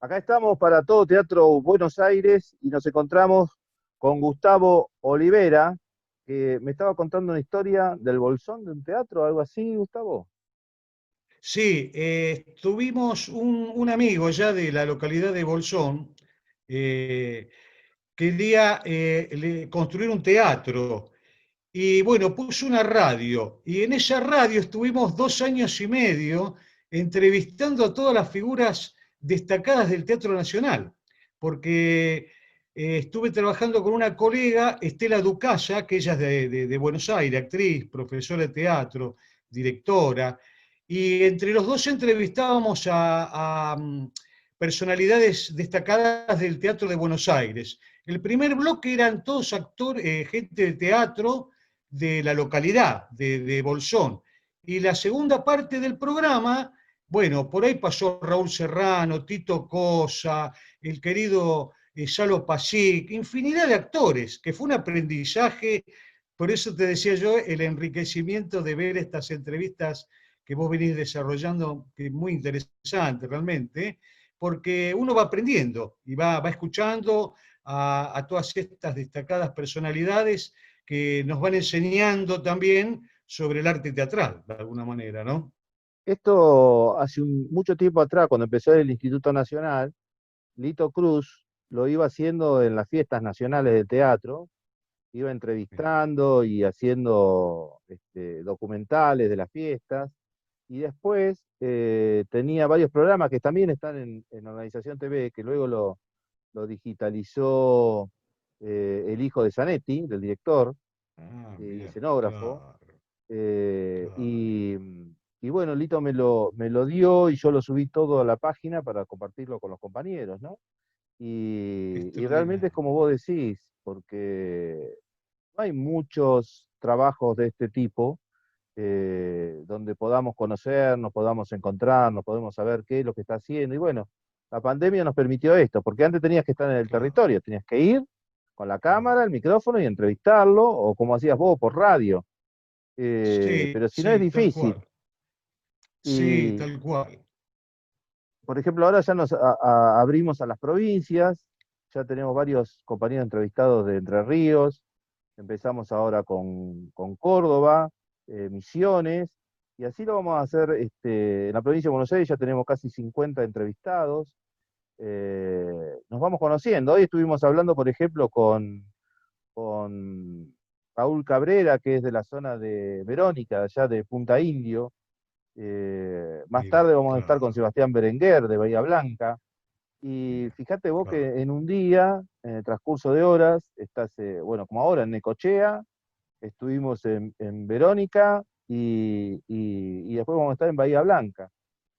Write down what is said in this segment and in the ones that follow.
Acá estamos para Todo Teatro Buenos Aires y nos encontramos con Gustavo Olivera, que me estaba contando una historia del Bolsón de un teatro, algo así, Gustavo. Sí, tuvimos un amigo ya de la localidad de Bolsón, eh, quería construir un teatro y bueno, puso una radio y en esa radio estuvimos 2 años y medio entrevistando a todas las figuras destacadas del Teatro Nacional, porque estuve trabajando con una colega, Estela Ducaya, que ella es de Buenos Aires, actriz, profesora de teatro, directora, y entre los dos entrevistábamos a personalidades destacadas del Teatro de Buenos Aires. El primer bloque eran todos actores, gente de teatro de la localidad, de Bolsón. Y la segunda parte del programa, bueno, por ahí pasó Raúl Serrano, Tito Cosa, el querido Salo Pasic, infinidad de actores, que fue un aprendizaje. Por eso te decía yo, el enriquecimiento de ver estas entrevistas que vos venís desarrollando, que es muy interesante realmente, porque uno va aprendiendo y va escuchando a todas estas destacadas personalidades que nos van enseñando también sobre el arte teatral, de alguna manera, ¿no? Esto hace mucho tiempo atrás, cuando empezó el Instituto Nacional, Lito Cruz lo iba haciendo en las fiestas nacionales de teatro, iba entrevistando y haciendo documentales de las fiestas, y después tenía varios programas que también están en Organización TV, que luego lo digitalizó el hijo de Zanetti, del director Ah, y bien, escenógrafo. claro, eh, claro. y, y bueno, Lito me lo dio y yo lo subí todo a la página para compartirlo con los compañeros, ¿no? Y realmente es Extraordinario. como vos decís, porque no hay muchos trabajos de este tipo donde podamos conocernos, podamos encontrarnos, podemos saber qué es lo que está haciendo. Y bueno, la pandemia nos permitió esto, porque antes tenías que estar en el Claro, territorio, tenías que ir con la cámara, claro. el micrófono y entrevistarlo, o como hacías vos, por radio. Sí, Pero si no es sí, tal difícil. cual. Sí, Y, tal cual. por ejemplo, ahora ya nos abrimos a las provincias, ya tenemos varios compañeros entrevistados de Entre Ríos, empezamos ahora con Córdoba, Misiones, y así lo vamos a hacer en la provincia de Buenos Aires, ya tenemos casi 50 entrevistados, nos vamos conociendo. Hoy estuvimos hablando, por ejemplo, con Raúl Cabrera, que es de la zona de Verónica, allá de Punta Indio. Más Mira, tarde vamos a estar con claro. Sebastián Berenguer de Bahía Blanca. Y Mira, fíjate vos claro. que en un día, en el transcurso de horas, estás, bueno, como ahora en Necochea, estuvimos en Verónica y después vamos a estar en Bahía Blanca.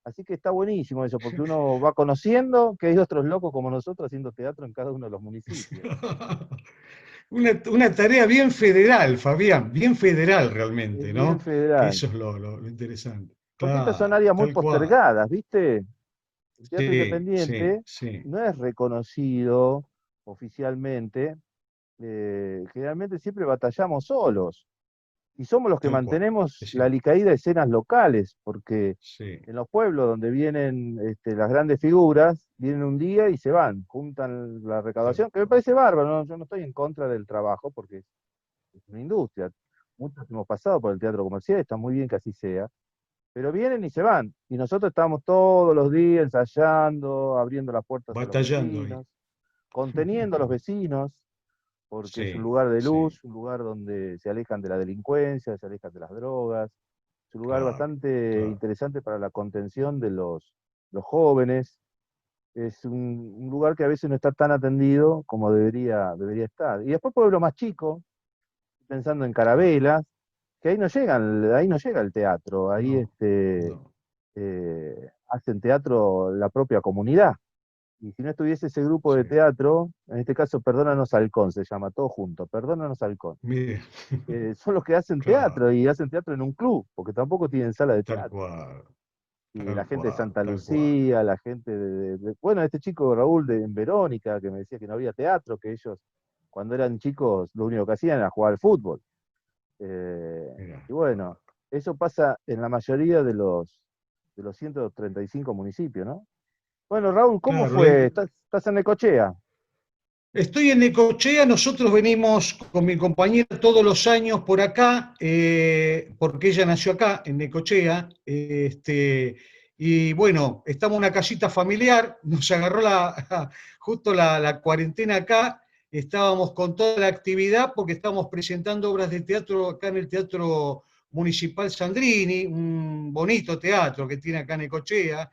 Así que está buenísimo eso, porque uno va conociendo que hay otros locos como nosotros haciendo teatro en cada uno de los municipios. Una tarea bien federal, Fabián, bien federal Es realmente, bien ¿no? Que federal. eso es lo interesante. Porque estas son Claro, áreas muy tal cual. postergadas, ¿viste? El teatro Sí, sí, independiente sí, no es reconocido oficialmente. Generalmente siempre batallamos solos. Y somos los que tal cual. mantenemos Es la cierto. alicaída de escenas locales, porque Sí, en los pueblos donde vienen las grandes figuras, vienen un día y se van, juntan la tal recaudación, que me cual. parece bárbaro, ¿no? Yo no estoy en contra del trabajo, porque es una industria. Muchos hemos pasado por el teatro comercial, está muy bien que así sea, pero vienen y se van, y nosotros estamos todos los días ensayando, abriendo las puertas a los Batallando ahí. vecinos, conteniendo a los vecinos, porque es un Sí, lugar de sí, luz, un lugar donde se alejan de la delincuencia, se alejan de las drogas, es un lugar claro, bastante claro. interesante para la contención de los jóvenes, es un lugar que a veces no está tan atendido como debería estar. Y después pueblo más chico, pensando en Claro. Carabelas, que ahí no llega el teatro, ahí No, no. hacen teatro la propia comunidad. Y si no estuviese ese grupo de Sí. teatro, en este caso Perdónanos Halcón se llama, todo junto, Perdónanos Halcón, Mire, son los que hacen teatro claro, y hacen teatro en un club, porque tampoco tienen sala de tal teatro. cual, Y la gente de Santa tal cual. Lucía, la gente bueno, este chico Raúl en Verónica, que me decía que no había teatro, que ellos cuando eran chicos lo único que hacían era jugar al fútbol. Eh, Mira, y bueno, eso pasa en la mayoría de los 135 municipios, ¿no? Bueno, Raúl, ¿cómo Claro. fue? ¿Estás en Necochea? Estoy en Necochea, nosotros venimos con mi compañera todos los años por acá, porque ella nació acá, en Necochea, y bueno, estamos en una casita familiar, nos agarró justo la cuarentena acá, estábamos con toda la actividad porque estábamos presentando obras de teatro acá en el Teatro Municipal Sandrini, un bonito teatro que tiene acá en Necochea,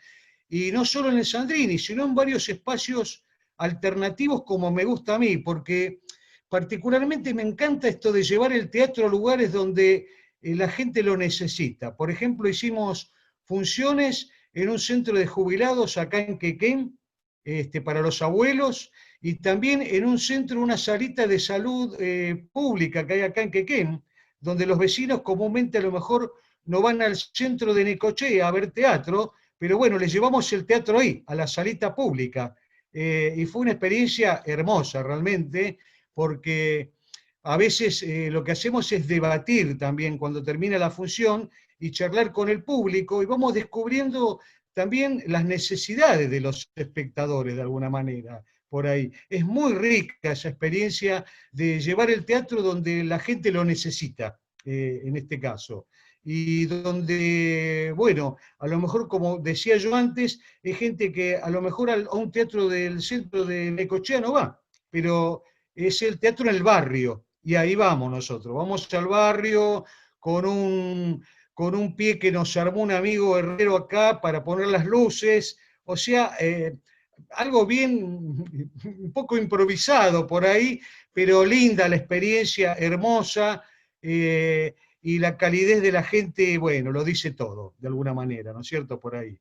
y no solo en el Sandrini, sino en varios espacios alternativos como me gusta a mí, porque particularmente me encanta esto de llevar el teatro a lugares donde la gente lo necesita. Por ejemplo, hicimos funciones en un centro de jubilados acá en Quequén, para los abuelos, y también en un centro, una salita de salud pública que hay acá en Quequén, donde los vecinos comúnmente a lo mejor no van al centro de Necochea a ver teatro, pero bueno, les llevamos el teatro ahí, a la salita pública. Y fue una experiencia hermosa realmente, porque a veces lo que hacemos es debatir también cuando termina la función y charlar con el público y vamos descubriendo también las necesidades de los espectadores de alguna manera por ahí. Es muy rica esa experiencia de llevar el teatro donde la gente lo necesita, en este caso. Y donde, bueno, a lo mejor, como decía yo antes, hay gente que a lo mejor a un teatro del centro de Necochea no va, pero es el teatro en el barrio, y ahí vamos nosotros. Vamos al barrio con con un pie que nos armó un amigo herrero acá para poner las luces, o sea, algo bien, un poco improvisado por ahí, pero linda la experiencia, hermosa, y la calidez de la gente, bueno, lo dice todo, de alguna manera, ¿no es cierto? Por ahí.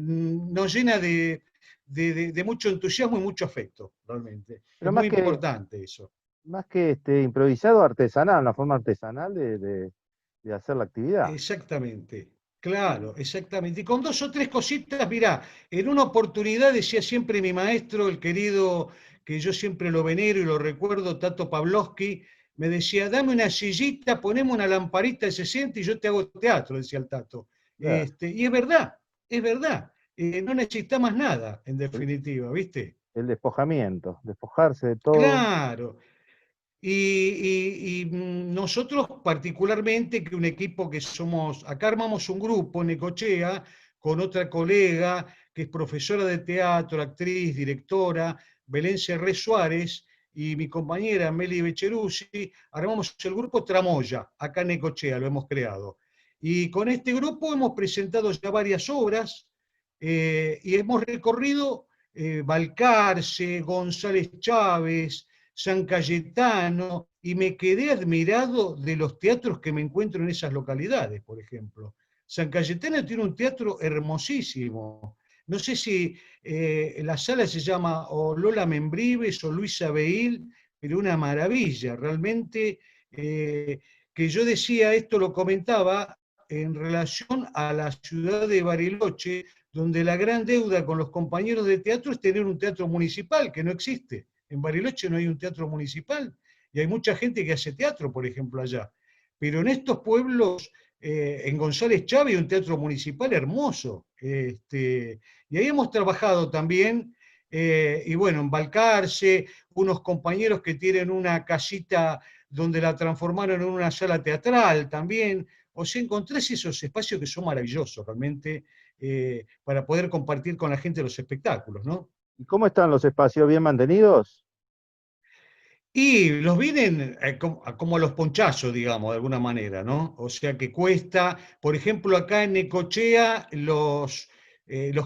Nos llena de mucho entusiasmo y mucho afecto, realmente. Es Pero muy importante eso. más que improvisado, artesanal, una forma artesanal de hacer la actividad. Exactamente, claro, exactamente. Y con dos o tres cositas, mirá, en una oportunidad decía siempre mi maestro, el querido, que yo siempre lo venero y lo recuerdo, Tato Pavlovsky, me decía, dame una sillita, ponemos una lamparita, se siente y yo te hago teatro, decía el Tato. Claro. Y es verdad, es verdad. No necesita más nada, en El, definitiva, ¿viste? el despojamiento, despojarse de todo. Claro. Nosotros particularmente, que un equipo que somos, acá armamos un grupo en Necochea con otra colega que es profesora de teatro, actriz, directora, Belén Serré Suárez, y mi compañera Meli Becheruzzi, armamos el grupo Tramoya, acá en Necochea, lo hemos creado. Y con este grupo hemos presentado ya varias obras, y hemos recorrido Balcarce, González Chávez, San Cayetano, y me quedé admirado de los teatros que me encuentro en esas localidades, por ejemplo. San Cayetano tiene un teatro hermosísimo. No sé si la sala se llama o Lola Membrives o Luisa Beil, pero una maravilla, realmente, que yo decía, esto lo comentaba en relación a la ciudad de Bariloche, donde la gran deuda con los compañeros de teatro es tener un teatro municipal, que no existe. En Bariloche no hay un teatro municipal y hay mucha gente que hace teatro, por ejemplo, allá. Pero en estos pueblos, en González Chávez hay un teatro municipal hermoso. Y ahí hemos trabajado también, y bueno, en Balcarce, unos compañeros que tienen una casita donde la transformaron en una sala teatral también. O sea, encontrás esos espacios que son maravillosos realmente, para poder compartir con la gente los espectáculos, ¿no? ¿Y cómo están los espacios? ¿Bien mantenidos? Y los vienen como a los ponchazos, digamos, de alguna manera, ¿no? O sea que cuesta, por ejemplo, acá en Necochea, los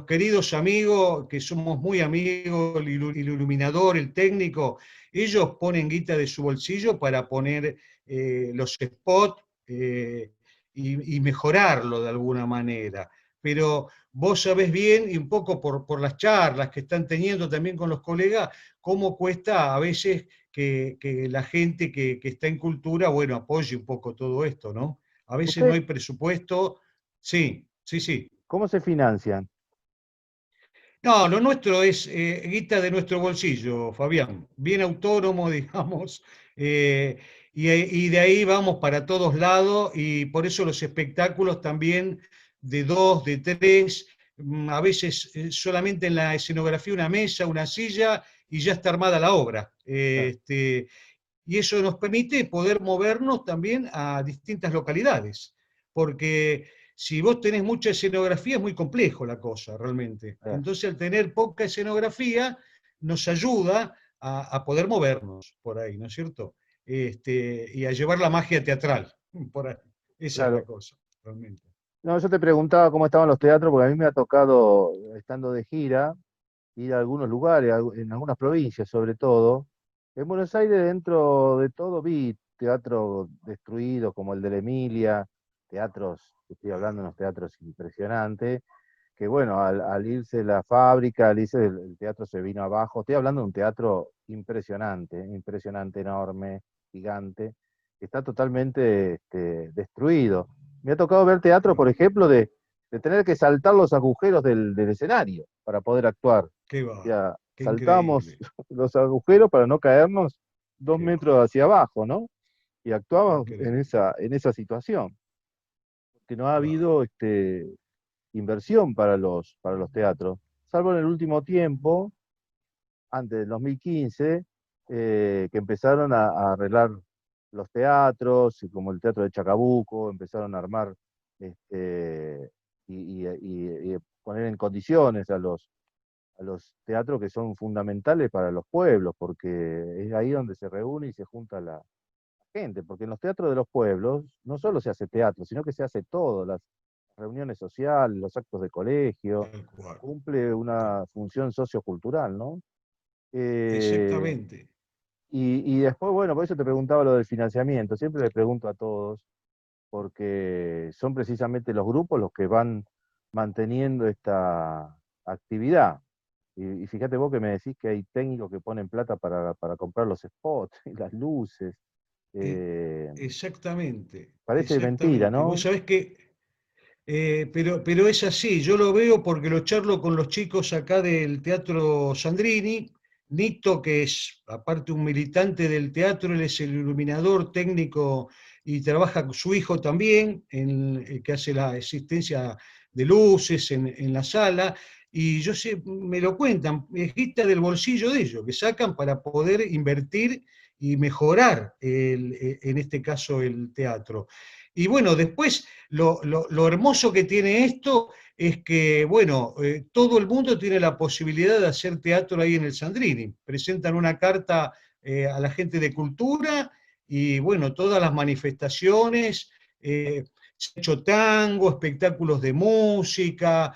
queridos amigos, que somos muy amigos, el iluminador, el técnico, ellos ponen guita de su bolsillo para poner los spots, y mejorarlo de alguna manera. Pero vos sabés bien, y un poco por las charlas que están teniendo también con los colegas, cómo cuesta a veces que la gente que está en cultura, bueno, apoye un poco todo esto, ¿no? A veces no ¿Usted hay presupuesto. Sí, sí, sí. cómo se financian? No, lo nuestro es guita de nuestro bolsillo, Fabián, bien autónomo, digamos, y de ahí vamos para todos lados, y por eso los espectáculos también de dos, de tres, a veces solamente en la escenografía una mesa, una silla, y ya está armada la obra. Claro, Y eso nos permite poder movernos también a distintas localidades, porque si vos tenés mucha escenografía es muy complejo la cosa, realmente. claro. Entonces, al tener poca escenografía, nos ayuda a poder movernos por ahí, ¿no es cierto? Y a llevar la magia teatral, por ahí. Esa es la Claro. cosa, realmente. No, yo te preguntaba cómo estaban los teatros, porque a mí me ha tocado, estando de gira, ir a algunos lugares, en algunas provincias sobre todo. En Buenos Aires, dentro de todo, vi teatros destruidos como el de la Emilia, teatros, estoy hablando de unos teatros impresionantes, que bueno, al irse la fábrica, al irse el teatro se vino abajo. Estoy hablando de un teatro impresionante, impresionante, enorme, gigante, que está totalmente destruido. Me ha tocado ver teatro, por ejemplo, de tener que saltar los agujeros del escenario para poder actuar. Qué O va, sea, qué saltamos increíble, los agujeros para no caernos dos qué va, metros hacia abajo, ¿no? Y actuamos increíble. en esa situación, que no ha Wow. habido inversión para los teatros, salvo en el último tiempo, antes del 2015, que empezaron a arreglar los teatros, y como el Teatro de Chacabuco, empezaron a armar y poner en condiciones a los teatros que son fundamentales para los pueblos, porque es ahí donde se reúne y se junta la gente, porque en los teatros de los pueblos no solo se hace teatro, sino que se hace todo, las reuniones sociales, los actos de colegio, Tal cual, cumple tal una cual. función sociocultural, ¿no? Eh, Exactamente. y después, bueno, por eso te preguntaba lo del financiamiento, siempre le pregunto a todos, porque son precisamente los grupos los que van manteniendo esta actividad. Y fíjate vos que me decís que hay técnicos que ponen plata para comprar los spots y las luces. E- Eh, Exactamente, Parece mentira, exactamente. Vos ¿no? sabés que, pero es así, yo lo veo porque lo charlo con los chicos acá del Teatro Sandrini. Nito, que es aparte un militante del teatro, él es el iluminador técnico y trabaja con su hijo también, que hace la asistencia de luces en la sala. Y yo sé, me lo cuentan, es guita del bolsillo de ellos, que sacan para poder invertir y mejorar, en este caso, el teatro. Y bueno, después lo hermoso que tiene esto es que, bueno, todo el mundo tiene la posibilidad de hacer teatro ahí en el Sandrini. Presentan una carta a la gente de cultura y, bueno, todas las manifestaciones, se ha hecho tango, espectáculos de música,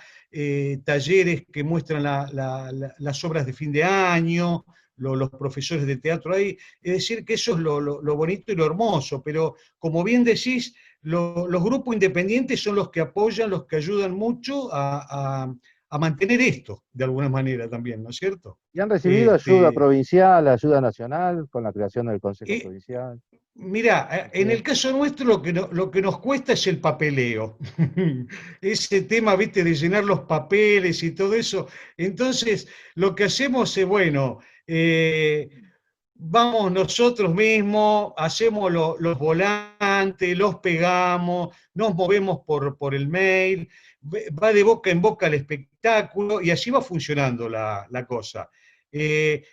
talleres que muestran las obras de fin de año, los profesores de teatro ahí. Es decir, que eso es lo bonito y lo hermoso, pero como bien decís, los grupos independientes son los que apoyan, los que ayudan mucho a mantener esto, de alguna manera también, ¿no es cierto? Y han recibido ayuda Este, provincial, ayuda nacional, con la creación del Consejo y, Provincial. Mira, en Sí. el caso nuestro lo que nos cuesta es el papeleo. Ese tema, viste, de llenar los papeles y todo eso. Entonces, lo que hacemos es, bueno, vamos nosotros mismos, hacemos los volantes, los pegamos, nos movemos por el mail, va de boca en boca el espectáculo y así va funcionando la cosa.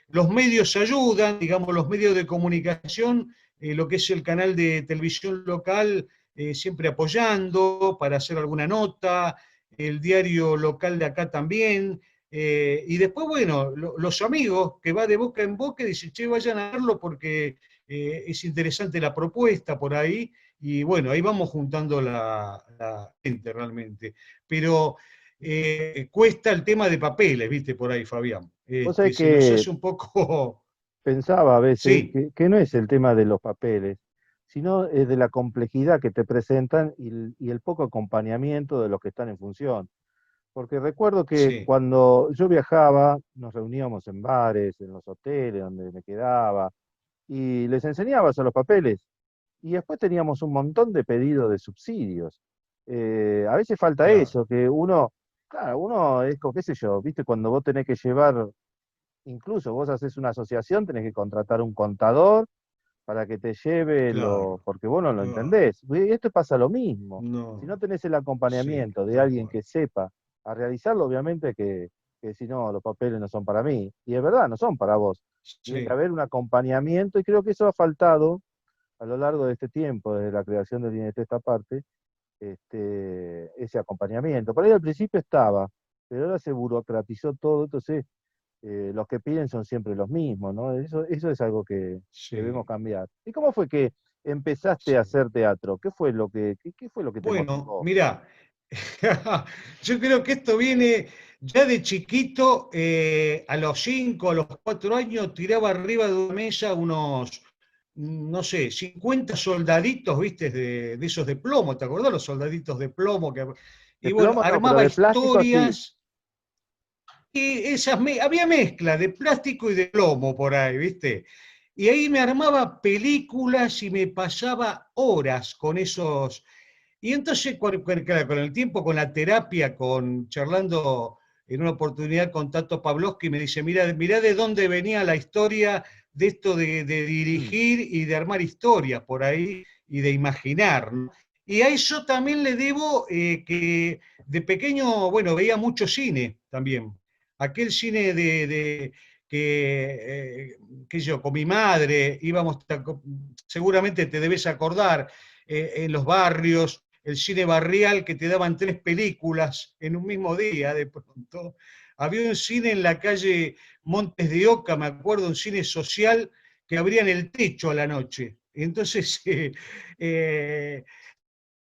Los medios ayudan, digamos, los medios de comunicación, lo que es el canal de televisión local, siempre apoyando para hacer alguna nota, el diario local de acá también. Y después, bueno, los amigos que va de boca en boca dicen, che, vayan a verlo porque es interesante la propuesta por ahí. Y bueno, ahí vamos juntando la gente realmente. Pero cuesta el tema de papeles, viste, por ahí, Fabián. Vos sabés Se nos que hace un poco... pensaba a veces Sí, que no es el tema de los papeles, sino es de la complejidad que te presentan y el poco acompañamiento de los que están en función. Porque recuerdo que sí, cuando yo viajaba, nos reuníamos en bares, en los hoteles donde me quedaba, y les enseñaba a los papeles. Y después teníamos un montón de pedidos de subsidios. A veces falta claro, eso, que uno, claro, uno es como, qué sé yo, viste, cuando vos tenés que llevar, incluso vos haces una asociación, tenés que contratar un contador para que te lleve claro. porque vos no lo Ah, entendés. Y esto pasa lo mismo. Si no, no tenés el sí, acompañamiento de tal alguien cual. que sepa a realizarlo, obviamente que si no, los papeles no son para mí. Y es verdad, no son para vos. Tiene que Sí, haber un acompañamiento y creo que eso ha faltado a lo largo de este tiempo, desde la creación del INT esta parte, ese acompañamiento. Por ahí al principio estaba, pero ahora se burocratizó todo, entonces los que piden son siempre los mismos, ¿no? Eso es algo que debemos sí, cambiar. ¿Y cómo fue que empezaste a sí. hacer teatro? ¿Qué fue lo que te Bueno, motivó? mirá, yo creo que esto viene ya de chiquito, a los 5, a los 4 años, tiraba arriba de una mesa unos, no sé, 50 soldaditos, viste, de esos de plomo, ¿te acordás los soldaditos de plomo? Y De bueno, plomo no, pero armaba de plástico sí. historias, y había mezcla de plástico y de plomo por ahí, viste. Y ahí me armaba películas y me pasaba horas con esos. Y entonces, claro, con el tiempo, con la terapia, charlando en una oportunidad con Tato Pavlovsky, me dice, mira, mira de dónde venía la historia de esto de Mm. dirigir y de armar historias por ahí y de imaginar, ¿no? Y a eso también le debo que de pequeño, bueno, veía mucho cine también. Aquel cine que yo, con mi madre, íbamos, seguramente te debes acordar, en los barrios, el cine barrial, que te daban 3 películas en un mismo día de pronto. Había un cine en la calle Montes de Oca, me acuerdo, un cine social que abrían el techo a la noche. Entonces eh,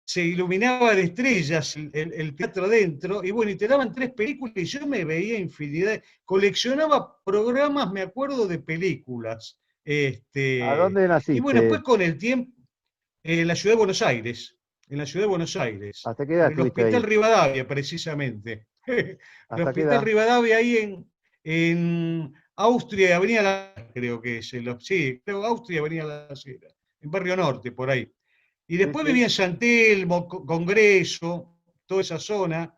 se iluminaba de estrellas el teatro dentro, y bueno, y te daban 3 películas y yo me veía infinidad, coleccionaba programas, me acuerdo, de películas. ¿A dónde Y bueno, naciste? después con el tiempo, en la ciudad de Buenos Aires, en la ciudad de Buenos Aires, ¿Hasta qué edad en el estuviste Hospital ahí? Rivadavia, precisamente. El ¿Hasta qué Hospital edad? Rivadavia ahí en Austria, Avenida La, creo que es, sí, creo Austria, Avenida La Sera, en Barrio Norte, por ahí. Y Sí, después sí. vivía en San Telmo, Congreso, toda esa zona.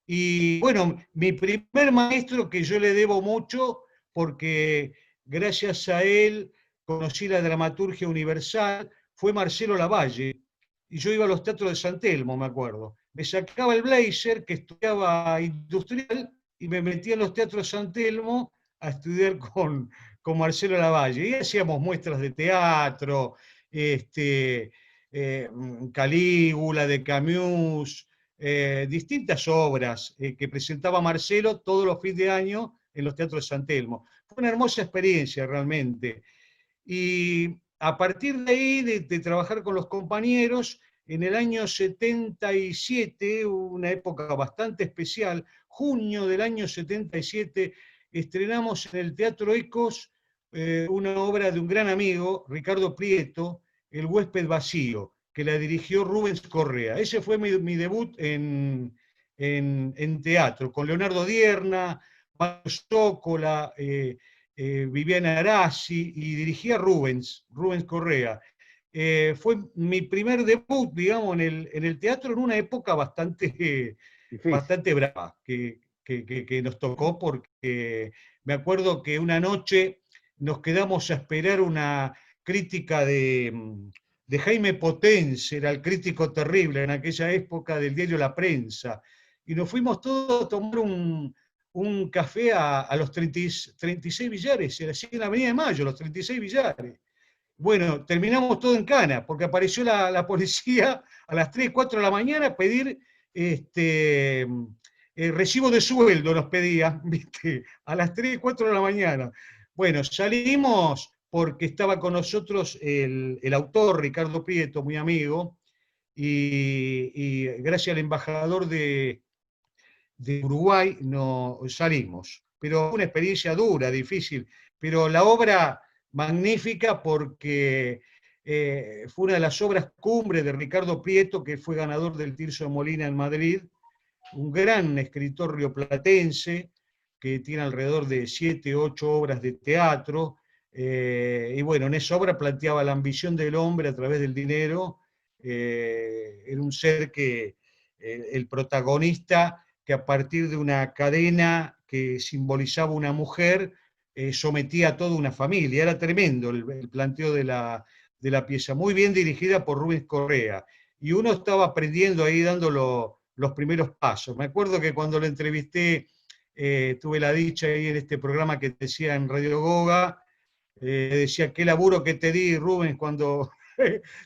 Y bueno, mi primer maestro, que yo le debo mucho, porque gracias a él conocí la dramaturgia universal, fue Marcelo Lavalle. Y yo iba a los teatros de San Telmo, me acuerdo. Me sacaba el blazer, que estudiaba industrial, y me metía en los teatros de San Telmo a estudiar con Marcelo Lavalle. Y hacíamos muestras de teatro, Calígula, de Camus, distintas obras que presentaba Marcelo todos los fines de año en los teatros de San Telmo. Fue una hermosa experiencia realmente. Y a partir de ahí, de trabajar con los compañeros, en el año 77, una época bastante especial, junio del año 77, estrenamos en el Teatro Ecos una obra de un gran amigo, Ricardo Prieto, El huésped vacío, que la dirigió Rubens Correa. Ese fue mi debut en teatro, con Leonardo Dierna, Mario Zócola, Viviana Arasi, y dirigía Rubens Correa. Fue mi primer debut, digamos, en el teatro en una época bastante, Difícil. bastante brava que nos tocó, porque me acuerdo que una noche nos quedamos a esperar una crítica de Jaime Potenza, era el crítico terrible en aquella época del diario La Prensa, y nos fuimos todos a tomar un café a los 36 billares, era así en la Avenida de Mayo, los 36 billares. Bueno, terminamos todo en cana, porque apareció la policía a las 3, 4 de la mañana a pedir recibo de sueldo, nos pedía, ¿viste? A las 3, 4 de la mañana. Bueno, salimos porque estaba con nosotros el autor, Ricardo Prieto, muy amigo, y gracias al embajador de Uruguay no salimos. Pero fue una experiencia dura, difícil, pero la obra magnífica porque fue una de las obras cumbre de Ricardo Prieto, que fue ganador del Tirso de Molina en Madrid, un gran escritor rioplatense que tiene alrededor de 7, 8 obras de teatro. Y bueno, en esa obra planteaba la ambición del hombre a través del dinero. Era un ser que el protagonista, que a partir de una cadena que simbolizaba una mujer, sometía a toda una familia. Era tremendo el planteo de la pieza, muy bien dirigida por Rubens Correa. Y uno estaba aprendiendo ahí, dándolo los primeros pasos. Me acuerdo que cuando lo entrevisté, tuve la dicha ahí en este programa que te decía en Radio Goga, decía, qué laburo que te di, Rubens, cuando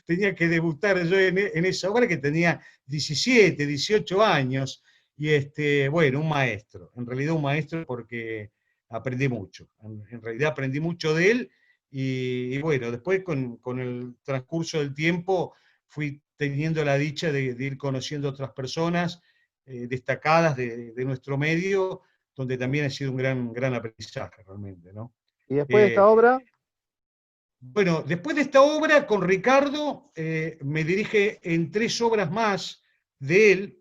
tenía que debutar yo en esa obra, que tenía 17, 18 años, y bueno, un maestro, en realidad un maestro porque aprendí mucho, en realidad aprendí mucho de él, y bueno, después con el transcurso del tiempo fui teniendo la dicha de ir conociendo otras personas destacadas de nuestro medio, donde también ha sido un gran aprendizaje realmente, ¿no? Y después de esta Eh, obra, bueno, después de esta obra, con Ricardo, me dirige en 3 obras más de él.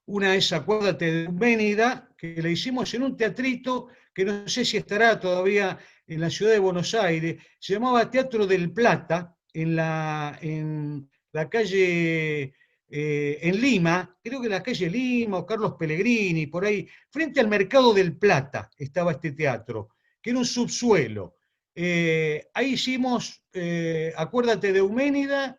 Una es Acuérdate de Ménida, que la hicimos en un teatrito que no sé si estará todavía en la ciudad de Buenos Aires. Se llamaba Teatro del Plata, en la calle, en Lima, creo que en la calle Lima o Carlos Pellegrini, por ahí, frente al Mercado del Plata estaba este teatro, que era un subsuelo. Ahí hicimos Acuérdate de Euménida,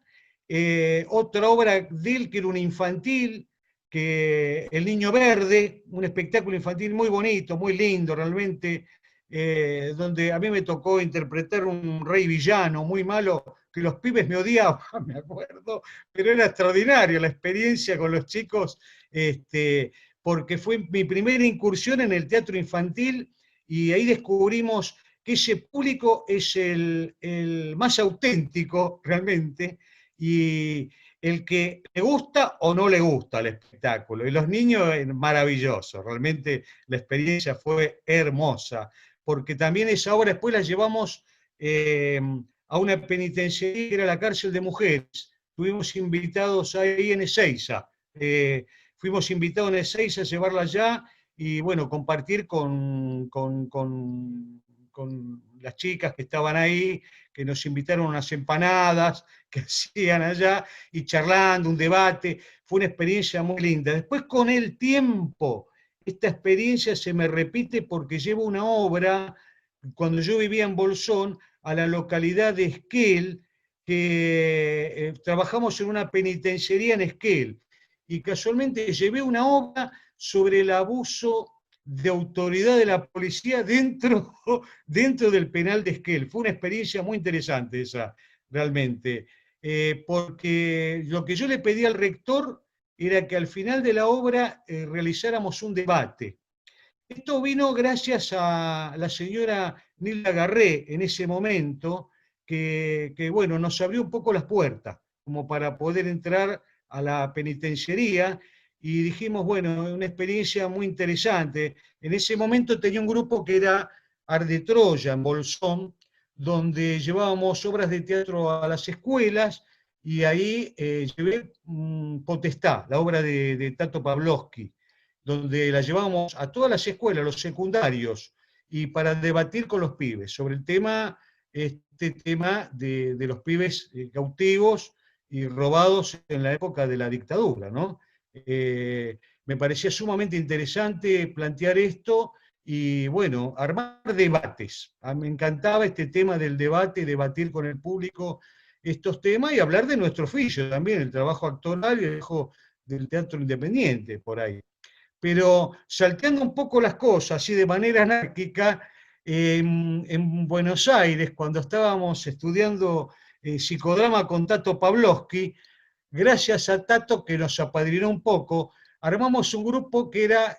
otra obra de él que era una infantil, que El Niño Verde, un espectáculo infantil muy bonito, muy lindo realmente, donde a mí me tocó interpretar un rey villano muy malo, que los pibes me odiaban, me acuerdo, pero era extraordinario la experiencia con los chicos, porque fue mi primera incursión en el teatro infantil y ahí descubrimos que ese público es el más auténtico realmente y el que le gusta o no le gusta el espectáculo. Y los niños, maravilloso, realmente la experiencia fue hermosa, porque también esa obra después la llevamos a una penitenciaría que era la cárcel de mujeres. Estuvimos invitados ahí en Ezeiza. Fuimos invitados en Ezeiza a llevarla allá y bueno, compartir con las chicas que estaban ahí, que nos invitaron a unas empanadas que hacían allá, y charlando, un debate, fue una experiencia muy linda. Después con el tiempo, esta experiencia se me repite porque llevo una obra, cuando yo vivía en Bolsón, a la localidad de Esquel, que trabajamos en una penitenciaría en Esquel, y casualmente llevé una obra sobre el abuso de autoridad de la policía dentro del penal de Esquel. Fue una experiencia muy interesante esa, realmente, porque lo que yo le pedí al rector era que al final de la obra realizáramos un debate. Esto vino gracias a la señora Nilda Garré en ese momento, bueno, nos abrió un poco las puertas como para poder entrar a la penitenciaría y dijimos, bueno, una experiencia muy interesante. En ese momento tenía un grupo que era Arde Troya en Bolsón, donde llevábamos obras de teatro a las escuelas y ahí llevé Potestad, la obra de Tato Pavlovsky, donde la llevamos a todas las escuelas, los secundarios, y para debatir con los pibes sobre el tema, este tema de los pibes cautivos y robados en la época de la dictadura, ¿no? Me parecía sumamente interesante plantear esto y, bueno, armar debates. Me encantaba este tema del debate, debatir con el público estos temas y hablar de nuestro oficio también, el trabajo actoral y el trabajo del teatro independiente, por ahí. Pero salteando un poco las cosas, así de manera anárquica, en Buenos Aires, cuando estábamos estudiando psicodrama con Tato Pavlovsky, gracias a Tato que nos apadrinó un poco, armamos un grupo que era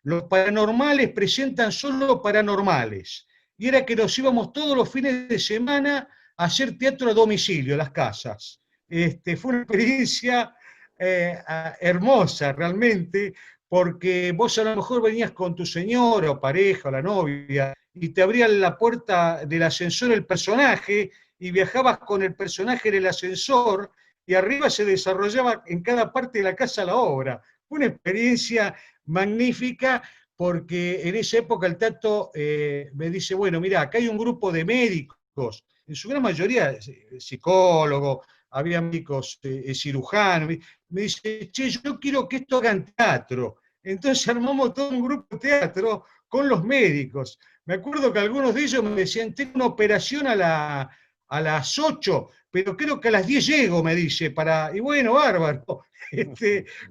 Los Paranormales presentan solo paranormales. Y era que nos íbamos todos los fines de semana a hacer teatro a domicilio, a las casas. Fue una experiencia hermosa realmente, porque vos a lo mejor venías con tu señora o pareja o la novia y te abrían la puerta del ascensor el personaje y viajabas con el personaje en el ascensor y arriba se desarrollaba en cada parte de la casa la obra. Fue una experiencia magnífica porque en esa época el Tato me dice, bueno, mira, acá hay un grupo de médicos, en su gran mayoría psicólogos, había médicos cirujanos, me dice, che, yo quiero que esto hagan teatro. Entonces armamos todo un grupo de teatro con los médicos. Me acuerdo que algunos de ellos me decían, tengo una operación a las 8, pero creo que a las 10 llego, me dice, y bueno, bárbaro.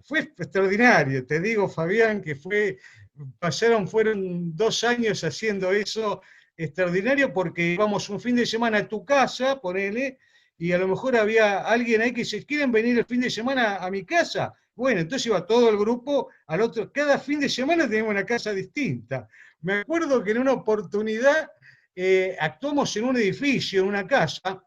Fue extraordinario, te digo, Fabián, que fueron 2 años haciendo eso extraordinario, porque íbamos un fin de semana a tu casa, ponele, y a lo mejor había alguien ahí que dice, ¿quieren venir el fin de semana a mi casa? Bueno, entonces iba todo el grupo al otro, cada fin de semana teníamos una casa distinta. Me acuerdo que en una oportunidad actuamos en un edificio, en una casa,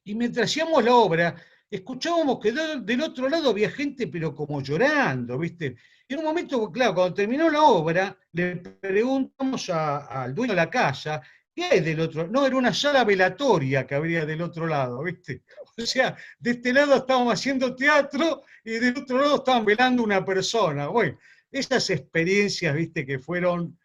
y mientras hacíamos la obra, escuchábamos que del otro lado había gente, pero como llorando, ¿viste? Y en un momento, claro, cuando terminó la obra, le preguntamos al dueño de la casa, ¿qué hay del otro? No, era una sala velatoria que habría del otro lado, ¿viste? O sea, de este lado estábamos haciendo teatro y del otro lado estaban velando una persona. Bueno, esas experiencias, ¿viste? Que fueron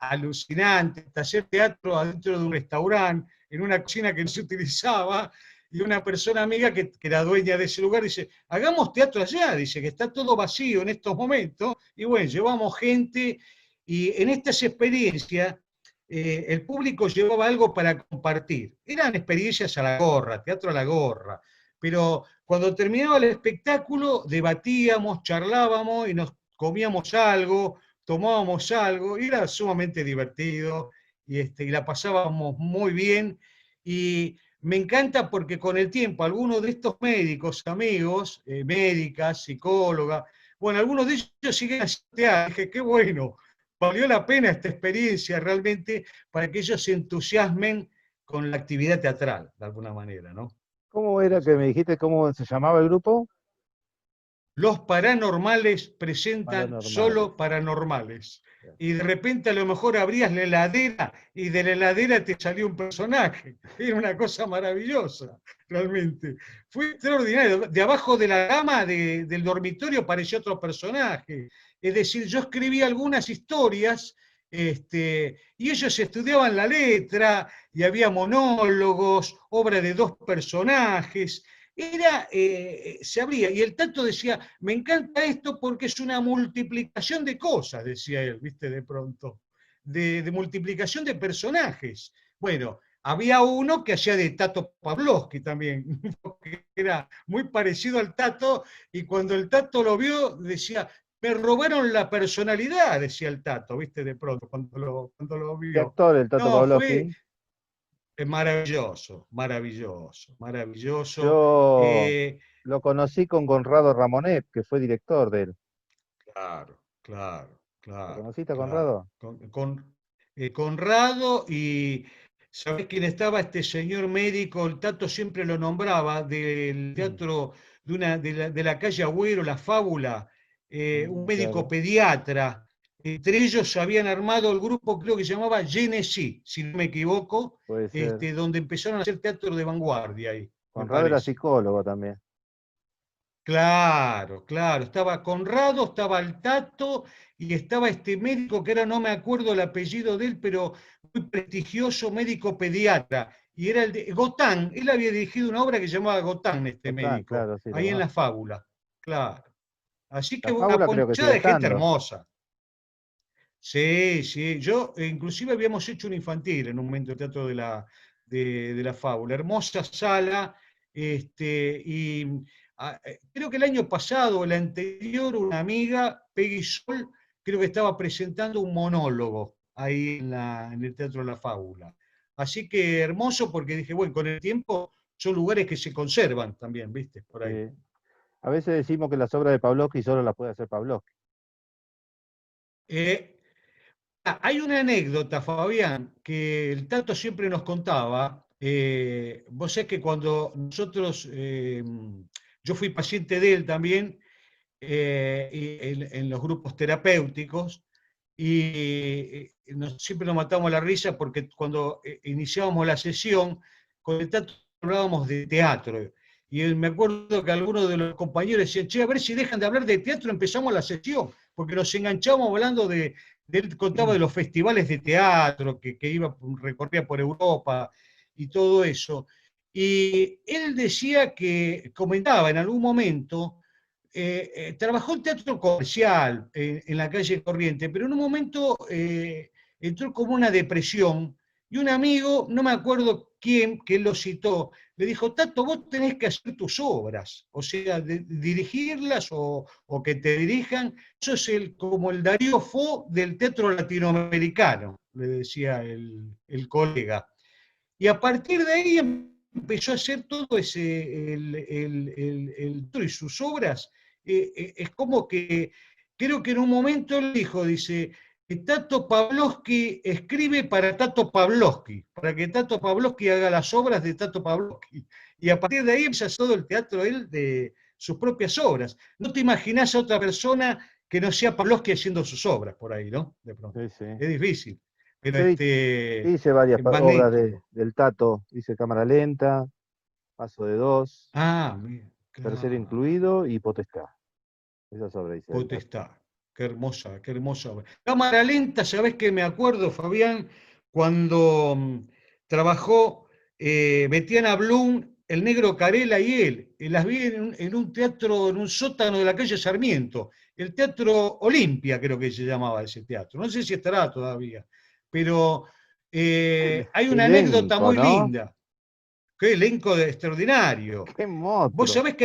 alucinantes, hacer teatro adentro de un restaurante, en una cocina que no se utilizaba, y una persona amiga que era dueña de ese lugar dice, hagamos teatro allá, dice que está todo vacío en estos momentos, y bueno, llevamos gente, y en estas experiencias el público llevaba algo para compartir. Eran experiencias a la gorra, teatro a la gorra, pero cuando terminaba el espectáculo debatíamos, charlábamos y nos comíamos algo, tomábamos algo, y era sumamente divertido, y la pasábamos muy bien, y me encanta porque con el tiempo algunos de estos médicos, amigos, médicas, psicólogas, bueno, algunos de ellos siguen haciendo teatro, dije, qué bueno, valió la pena esta experiencia realmente para que ellos se entusiasmen con la actividad teatral, de alguna manera, ¿no? ¿Cómo era que me dijiste cómo se llamaba el grupo? Los paranormales presentan Paranormales. solo paranormales. Y de repente a lo mejor abrías la heladera y de la heladera te salió un personaje. Era una cosa maravillosa, realmente. Fue extraordinario. De abajo de la cama del dormitorio apareció otro personaje. Es decir, yo escribí algunas historias y ellos estudiaban la letra y había monólogos, obra de dos personajes, se abría, y el Tato decía, me encanta esto porque es una multiplicación de cosas, decía él, viste, de pronto, de multiplicación de personajes. Bueno, había uno que hacía de Tato Pavlovsky también, que era muy parecido al Tato, y cuando el Tato lo vio, decía, me robaron la personalidad, decía el Tato, viste, de pronto, cuando lo ¿Qué vio. actor el Tato No, fue Pavlovsky? maravilloso, maravilloso, maravilloso. Yo Eh, lo conocí con Conrado Ramonet, que fue director de él. Claro, claro, ¿Lo claro, conociste a claro. Conrado? Conrado, y ¿sabés quién estaba? Este señor médico, el Tato siempre lo nombraba, del Mm. teatro de la calle Agüero, La Fábula, un médico Claro, pediatra. Entre ellos habían armado el grupo, creo que se llamaba Genesis, si no me equivoco, puede ser. donde empezaron a hacer teatro de vanguardia ahí, me Conrado era parece. psicólogo también. Claro, claro. Estaba Conrado, estaba el Tato y estaba este médico que ahora no me acuerdo el apellido de él, pero muy prestigioso médico pediatra. Y era el de Gotán. Él había dirigido una obra que se llamaba Gotán, este Otán, médico, claro, sí, lo ahí en La conozco. Fábula. Claro. Así que La una Fábula creo que ponchada sigue de gente estando. hermosa. Sí, sí. Yo, inclusive habíamos hecho un infantil en un momento de teatro de la Fábula. Hermosa sala, y creo que el año pasado o el anterior, una amiga, Peggy Sol, creo que estaba presentando un monólogo ahí en el Teatro de la Fábula. Así que hermoso porque dije, bueno, con el tiempo son lugares que se conservan también, ¿viste? Por ahí. Sí. A veces decimos que las obras de Pavlovsky solo las puede hacer Pavlovsky. Eh, Hay una anécdota, Fabián, que el Tato siempre nos contaba. Vos sabés que cuando yo fui paciente de él también, en los grupos terapéuticos, y siempre nos matamos la risa porque cuando iniciábamos la sesión, con el Tato hablábamos de teatro. Y me acuerdo que algunos de los compañeros decían, che, a ver si dejan de hablar de teatro, empezamos la sesión, porque nos enganchamos hablando él contaba de los festivales de teatro que recorría por Europa y todo eso. Y él decía que, comentaba en algún momento, trabajó en teatro comercial en la calle Corriente, pero en un momento entró como una depresión Y un amigo, no me acuerdo quién, que lo citó, le dijo, Tato, vos tenés que hacer tus obras, o sea, dirigirlas o que te dirijan. Eso es como el Darío Fo del teatro latinoamericano, le decía el colega. Y a partir de ahí empezó a hacer todo ese, y sus obras. Es como que, creo que en un momento él dijo, dice, que Tato Pavlovsky escribe para Tato Pavlovsky, para que Tato Pavlovsky haga las obras de Tato Pavlovsky. Y a partir de ahí empieza todo el teatro él de sus propias obras. No te imaginás a otra persona que no sea Pavlovsky haciendo sus obras por ahí, ¿no? De pronto. Sí, sí. Es difícil. Pero Yo hice varias obras magnífico. del Tato, hice cámara lenta, paso de dos, Ah, bien, tercero claro. incluido y potestad. Esas obras hice del Tato. Potestad. Qué hermosa obra. Cámara lenta, ¿sabés qué me acuerdo, Fabián? Cuando trabajó Betiana Blum, el negro Carela y él. Las vi en un teatro, en un sótano de la calle Sarmiento. El Teatro Olimpia, creo que se llamaba ese teatro. No sé si estará todavía. Pero hay Qué una anécdota elenco, muy ¿no? linda. Qué elenco extraordinario. Qué Vos monstruo. sabés que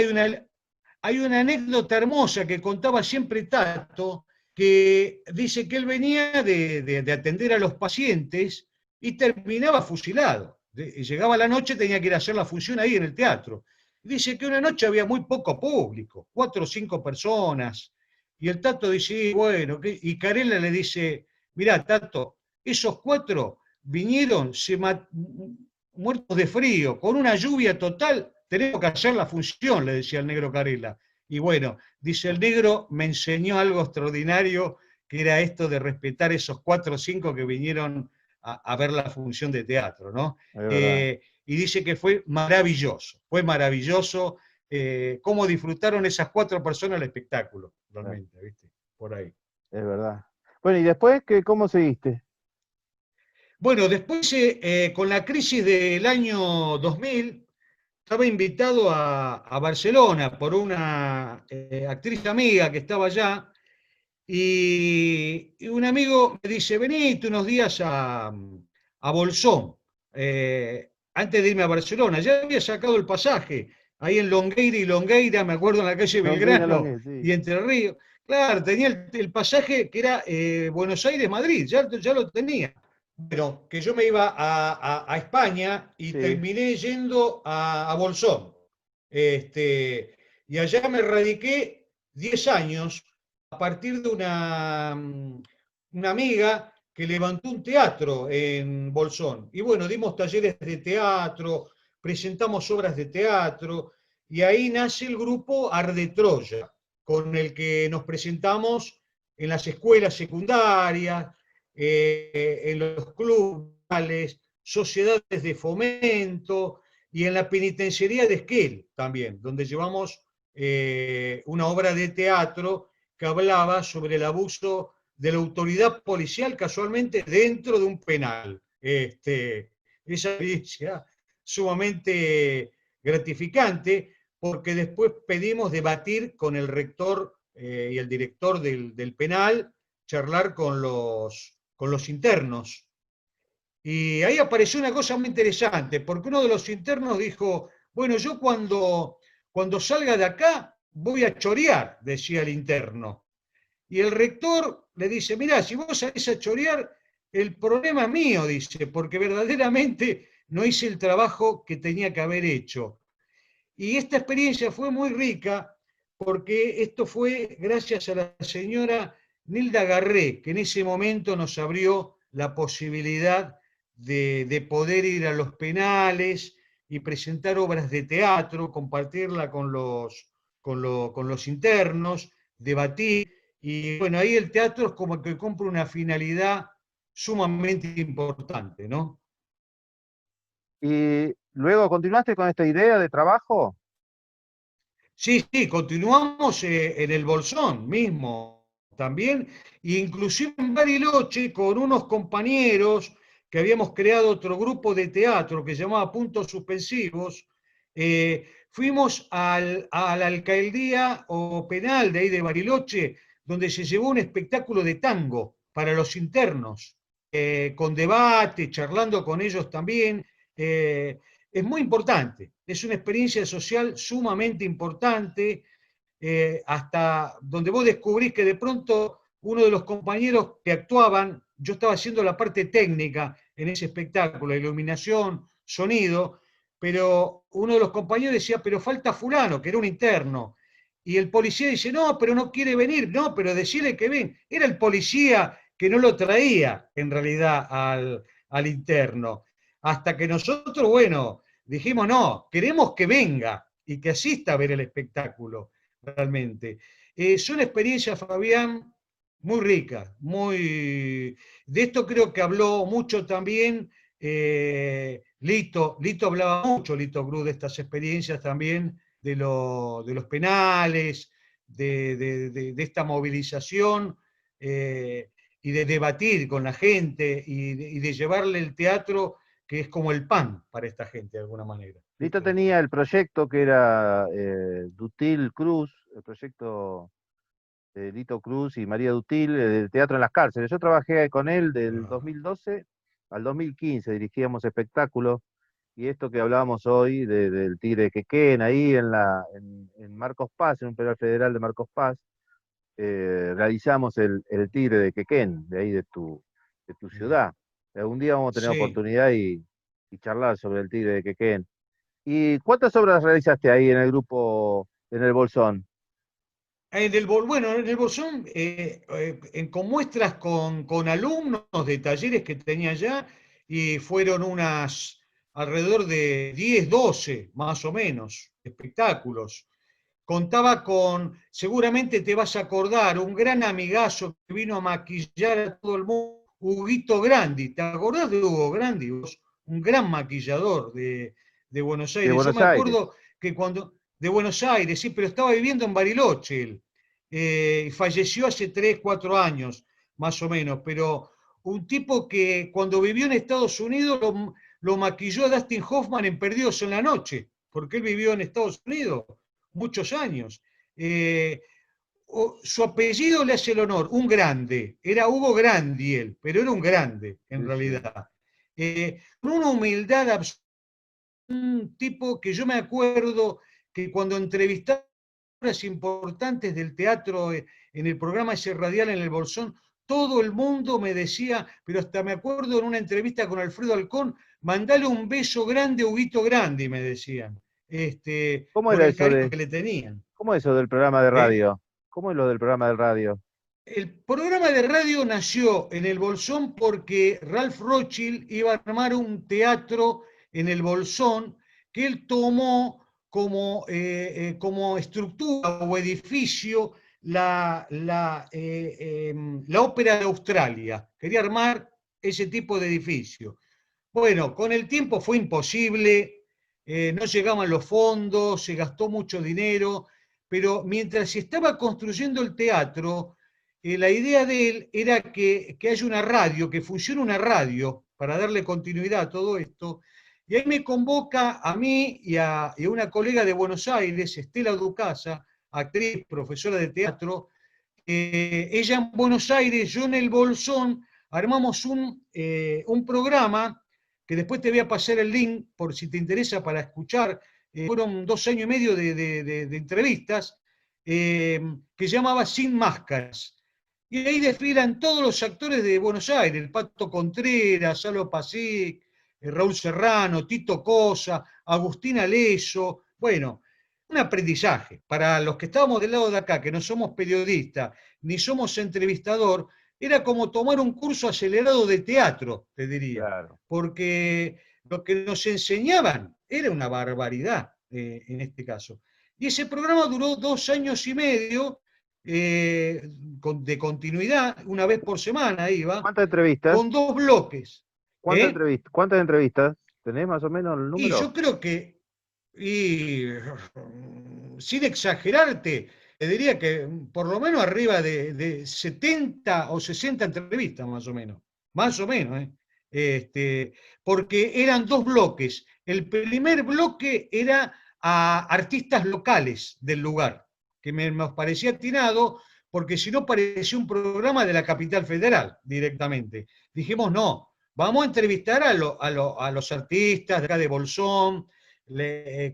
hay una anécdota hermosa que contaba siempre Tato, que dice que él venía de atender a los pacientes y terminaba fusilado. Llegaba la noche, tenía que ir a hacer la función ahí en el teatro. Dice que una noche había muy poco público, 4 o 5 personas. Y el Tato dice, bueno, y Carela le dice, mirá, Tato, esos 4 vinieron, muertos de frío, con una lluvia total, tenemos que hacer la función, le decía el negro Carela. Y bueno, dice el negro, me enseñó algo extraordinario, que era esto de respetar esos 4 o 5 que vinieron a ver la función de teatro, ¿no? Es verdad. Y dice que fue maravilloso cómo disfrutaron esas 4 personas el espectáculo, realmente, ¿viste? Por ahí. Es verdad. Bueno, ¿y después cómo seguiste? Bueno, después, con la crisis del año 2000, estaba invitado a Barcelona por una actriz amiga que estaba allá, y un amigo me dice, venite unos días a Bolsón, antes de irme a Barcelona. Ya había sacado el pasaje, ahí en Longueira y Longueira, me acuerdo, en la calle Longueira, Belgrano Longueira, sí. y Entre Ríos. Claro, tenía el pasaje que era Buenos Aires-Madrid, ya lo tenía. Pero que yo me iba a España y Sí. terminé yendo a Bolsón. Y allá me radiqué 10 años a partir de una amiga que levantó un teatro en Bolsón. Y bueno, dimos talleres de teatro, presentamos obras de teatro, y ahí nace el grupo Arde Troya, con el que nos presentamos en las escuelas secundarias, en los clubes, sociedades de fomento y en la penitenciaría de Esquel también, donde llevamos una obra de teatro que hablaba sobre el abuso de la autoridad policial casualmente dentro de un penal. Esa experiencia sumamente gratificante, porque después pedimos debatir con el rector y el director del penal, charlar con los internos. Y ahí apareció una cosa muy interesante, porque uno de los internos dijo, bueno, yo cuando salga de acá voy a chorear, decía el interno. Y el rector le dice, mirá, si vos salís a chorear, el problema es mío, dice, porque verdaderamente no hice el trabajo que tenía que haber hecho. Y esta experiencia fue muy rica porque esto fue gracias a la señora Nilda Garré, que en ese momento nos abrió la posibilidad de poder ir a los penales y presentar obras de teatro, compartirla con los internos, debatir. Y bueno, ahí el teatro es como que cumple una finalidad sumamente importante, ¿no? ¿Y luego continuaste con esta idea de trabajo? Sí, sí, continuamos en el Bolsón mismo también, e inclusive en Bariloche con unos compañeros que habíamos creado otro grupo de teatro que se llamaba Puntos Suspensivos. Fuimos a la alcaldía o penal de ahí de Bariloche, donde se llevó un espectáculo de tango para los internos. con debate, charlando con ellos también. Es muy importante, es una experiencia social sumamente importante, hasta donde vos descubrís que de pronto uno de los compañeros que actuaban, yo estaba haciendo la parte técnica en ese espectáculo, iluminación, sonido, pero uno de los compañeros decía, pero falta fulano, que era un interno. Y el policía dice, no, pero no quiere venir, no, pero decirle que ven. Era el policía que no lo traía en realidad al interno. Hasta que nosotros, bueno, dijimos, no, queremos que venga y que asista a ver el espectáculo, realmente. Son experiencias, Fabián, muy ricas, muy... De esto creo que habló mucho también Lito hablaba mucho, Lito Cruz, de estas experiencias también, de los penales, de esta movilización, y de debatir con la gente y de llevarle el teatro, que es como el pan para esta gente, de alguna manera. Lito tenía el proyecto que era Dutil Cruz, el proyecto de Lito Cruz y María Dutil, de teatro en las cárceles. Yo trabajé con él del Ah, 2012 al 2015, dirigíamos espectáculos, y esto que hablábamos hoy del Tigre de Quequén, ahí en Marcos Paz, en un penal federal de Marcos Paz, realizamos el Tigre de Quequén, de ahí de tu ciudad. Algún día vamos a tener sí. oportunidad y charlar sobre el Tigre de Quequén. ¿Y cuántas obras realizaste ahí en el grupo, en el Bolsón? Bueno, en el Bolsón, con muestras con alumnos de talleres que tenía ya, y fueron unas alrededor de 10 12 más o menos, espectáculos. Contaba con, seguramente te vas a acordar, un gran amigazo que vino a maquillar a todo el mundo, Huguito Grandi. ¿Te acordás de Hugo Grandi? Un gran maquillador de Buenos De Aires. Yo Buenos me Aires. acuerdo que cuando, de Buenos Aires, sí, pero estaba viviendo en Bariloche él. Falleció hace 3 4 años, más o menos, pero un tipo que cuando vivió en Estados Unidos lo maquilló a Dustin Hoffman en Perdidos en la Noche, porque él vivió en Estados Unidos muchos años. Eh, Su apellido le hace el honor, un grande. Era Hugo Grandi él, pero era un grande, en Sí, sí. realidad. Con una humildad absoluta, un tipo que yo me acuerdo que cuando entrevistaba importantes del teatro en el programa ese radial en el Bolsón, todo el mundo me decía, pero hasta me acuerdo en una entrevista con Alfredo Alcón, mandale un beso grande a Huguito Grandi, me decían, ¿Cómo por era el eso cariño que le tenían. cómo es eso del programa de ¿Eh? radio? ¿Cómo es lo del programa de radio? El programa de radio nació en el Bolsón porque Ralph Rothschild iba a armar un teatro en el Bolsón que él tomó como estructura o edificio la Ópera de Australia. Quería armar ese tipo de edificio. Bueno, con el tiempo fue imposible, no llegaban los fondos, se gastó mucho dinero, pero mientras se estaba construyendo el teatro, la idea de él era que haya una radio, que funcione una radio para darle continuidad a todo esto. Y ahí me convoca a mí y a una colega de Buenos Aires, Estela Ducasa, actriz, profesora de teatro. Ella en Buenos Aires, yo en el Bolsón, armamos un programa que después te voy a pasar el link por si te interesa para escuchar. Fueron 2 años y medio de entrevistas, que llamaba Sin Máscaras. Y ahí desfilan todos los actores de Buenos Aires, el Pato Contreras, Salo Pasic, Raúl Serrano, Tito Cosa, Agustín Aleso. Bueno, un aprendizaje. Para los que estábamos del lado de acá, que no somos periodistas, ni somos entrevistador, era como tomar un curso acelerado de teatro, te diría, Claro. porque lo que nos enseñaban era una barbaridad, en este caso. Y ese programa duró 2 años y medio, de continuidad, una vez por semana iba, ¿Cuántas entrevistas? con 2 bloques. ¿Eh? ¿Cuántas entrevistas? ¿Tenés más o menos el Y número? yo creo que, y, sin exagerarte, te diría que por lo menos arriba de 70 o 60 entrevistas, más o menos. Más o menos, ¿eh? Porque eran 2 bloques. El primer bloque era a artistas locales del lugar, que me parecía atinado porque si no parecía un programa de la capital federal directamente. Dijimos, no, vamos a entrevistar a los artistas de acá de Bolsón,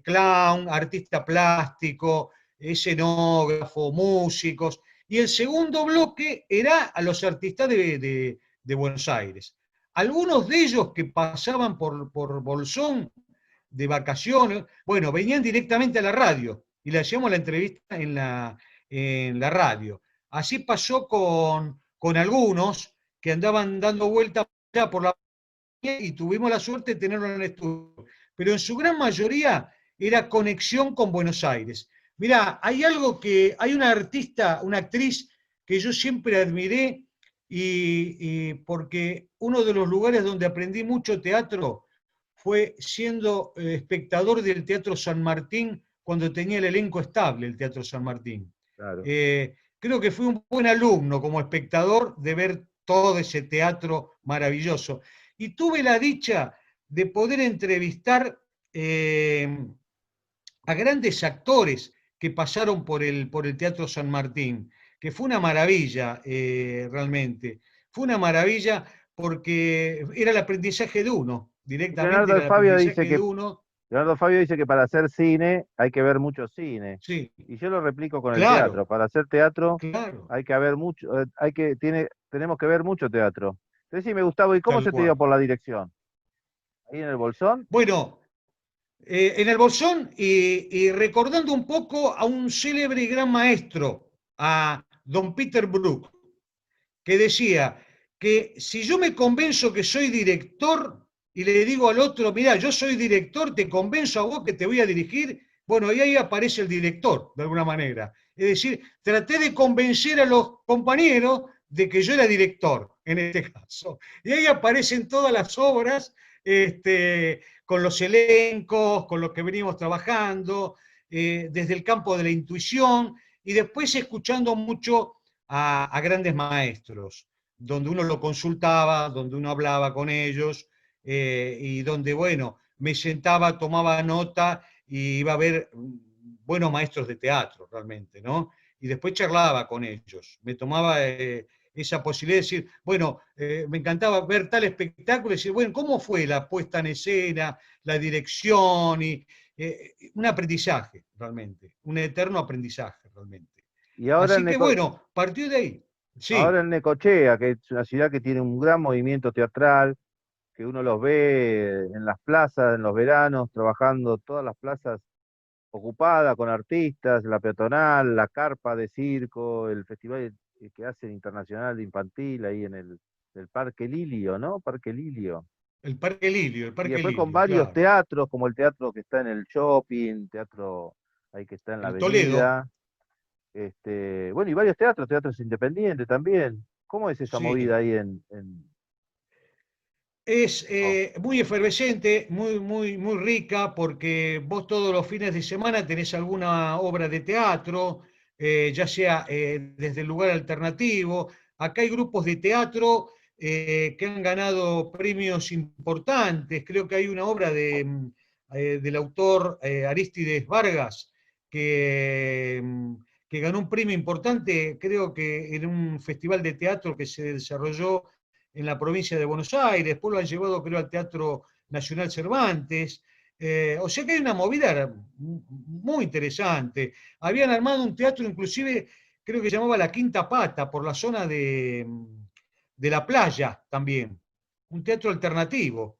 clown, artista plástico, escenógrafo, músicos, y el segundo bloque era a los artistas de Buenos Aires. Algunos de ellos que pasaban por Bolsón de vacaciones, bueno, venían directamente a la radio y le hacíamos la entrevista en la radio. Así pasó con algunos que andaban dando vueltas por la y tuvimos la suerte de tenerlo en el estudio. Pero en su gran mayoría era conexión con Buenos Aires. Mirá, hay algo que, hay una artista, una actriz que yo siempre admiré y porque uno de los lugares donde aprendí mucho teatro fue siendo espectador del Teatro San Martín cuando tenía el elenco estable, el Teatro San Martín. Claro. Creo que fui un buen alumno como espectador de ver todo ese teatro maravilloso. Y tuve la dicha de poder entrevistar a grandes actores que pasaron por el Teatro San Martín, que fue una maravilla realmente. Fue una maravilla porque era el aprendizaje de uno, directamente era Leonardo el Fabio dice aprendizaje de que uno. Leonardo Fabio dice que para hacer cine hay que ver mucho cine. Sí, Y yo lo replico con el teatro. claro, Para hacer teatro claro, hay que haber mucho, tenemos que ver mucho teatro. Decime, Gustavo, ¿y cómo tal se te dio cual. por la dirección? ¿Ahí en el Bolsón? Bueno, en el Bolsón y recordando un poco a un célebre y gran maestro, a don Peter Brook, que decía que si yo me convenzo que soy director y le digo al otro, mira, yo soy director, te convenzo a vos que te voy a dirigir, bueno, y ahí aparece el director, de alguna manera. Es decir, traté de convencer a los compañeros de que yo era director, en este caso. Y ahí aparecen todas las obras, con los elencos, con los que venimos trabajando, desde el campo de la intuición, y después escuchando mucho a grandes maestros, donde uno lo consultaba, donde uno hablaba con ellos, y donde, bueno, me sentaba, tomaba nota y iba a ver buenos maestros de teatro realmente, ¿no? Y después charlaba con ellos, me tomaba esa posibilidad de decir, bueno, me encantaba ver tal espectáculo y decir, bueno, ¿cómo fue la puesta en escena, la dirección? Un aprendizaje realmente, un eterno aprendizaje realmente. Y ahora Así que bueno, partió de ahí. ahora Sí, en Necochea, que es una ciudad que tiene un gran movimiento teatral, que uno los ve en las plazas, en los veranos, trabajando todas las plazas ocupadas con artistas, la peatonal, la carpa de circo, el festival que hacen internacional de infantil ahí en el Parque Lilio, ¿no? Parque Lilio. El Y Parque después con Lilio, varios claro. teatros, como el teatro que está en el shopping, teatro ahí que está en la El Toledo, avenida, bueno, y varios teatros, teatros independientes también. ¿Cómo es esa movida sí. ahí en... Es oh, muy efervescente, muy rica, porque vos todos los fines de semana tenés alguna obra de teatro, ya sea desde el lugar alternativo. Acá hay grupos de teatro que han ganado premios importantes. Creo que hay una obra del autor Arístides Vargas que, que ganó un premio importante, creo que en un festival de teatro que se desarrolló en la provincia de Buenos Aires, después lo han llevado creo al Teatro Nacional Cervantes, o sea que hay una movida muy interesante. Habían armado un teatro inclusive, creo que se llamaba La Quinta Pata, por la zona de la playa también, un teatro alternativo.